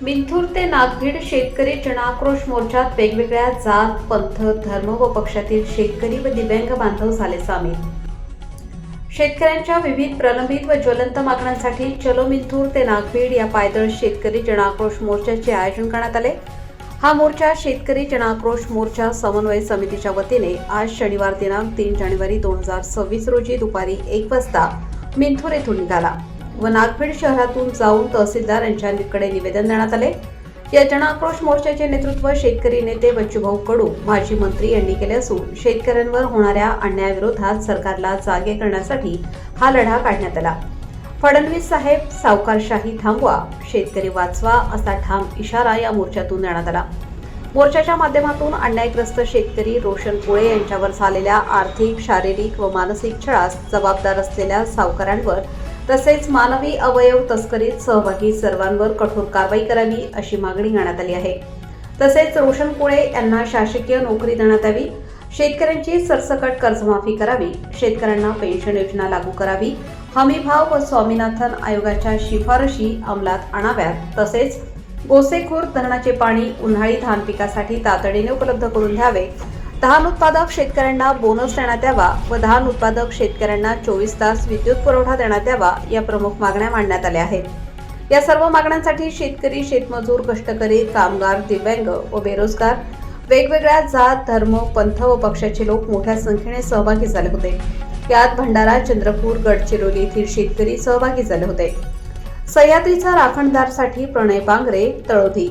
मिंथूर ते नागभीड शेतकरी जनाक्रोश मोर्चात वेगवेगळ्या जात, पंथ, धर्म व पक्षातील शेतकरी व दिव्यांग बांधव झाले सामील। शेतकऱ्यांच्या विविध प्रलंबित व ज्वलंत मागण्यांसाठी चलो मिंथूर ते नागभीड या पायदळ शेतकरी जनाक्रोश मोर्चाचे आयोजन करण्यात आले। हा मोर्चा शेतकरी जनाक्रोश मोर्चा समन्वय समितीच्या वतीने आज शनिवार दिनांक 3 जानेवारी 2026 रोजी दुपारी 1 वाजता मिंथूर येथून निघाला व नागभीड शहरातून जाऊन तहसीलदार यांच्याकडे निवेदन देण्यात आले। या जनाक्रोश मोर्चाचे नेतृत्व शेतकरी नेते बच्चूभाऊ कडू माजी मंत्री यांनी केले असून शेतकऱ्यांवर होणाऱ्या अन्यायाविरोधात सरकारला जागे करण्यासाठी हा लढा काढण्यात आला। फडणवीस साहेब सावकारशाही थांबवा, शेतकरी वाचवा असा ठाम इशारा या मोर्चातून देण्यात आला। मोर्चाच्या माध्यमातून अन्यायग्रस्त शेतकरी रोशन कोळे यांच्यावर झालेल्या आर्थिक, शारीरिक व मानसिक छळास जबाबदार असलेल्या सावकारांवर तसेच मानवी अवयव तस्करीत सहभागी सर्वांवर कठोर कारवाई करावी अशी मागणी करण्यात आली आहे। तसेच रोशन कोळे यांना शासकीय नोकरी देण्यात यावी, शेतकऱ्यांची सरसकट कर्जमाफी करावी, शेतकऱ्यांना पेन्शन योजना लागू करावी, हमीभाव व स्वामीनाथन आयोगाच्या शिफारशी अंमलात आणाव्यात, तसेच गोसेखुर्द धरणाचे पाणी उन्हाळी धान पिकासाठी तातडीने उपलब्ध करून द्यावे, धान उत्पादक शेतकऱ्यांना बोनस देण्यात यावा व धान उत्पादक शेतकऱ्यांना 24 तास विद्युत पुरवठा देण्यात यावा या प्रमुख मागण्या मांडण्यात आल्या आहेत। या सर्व मागण्यांसाठी शेतकरी, शेतमजूर, कष्टकरी, कामगार, दिव्यांग व बेरोजगार, वेगवेगळ्या जात, धर्म, पंथ व पक्षाचे लोक मोठ्या संख्येने सहभागी झाले होते। यात भंडारा, चंद्रपूर, गडचिरोली येथील शेतकरी सहभागी झाले होते। सह्याद्रीचा राखणदारसाठी प्रणय बांगरे, तळोधी।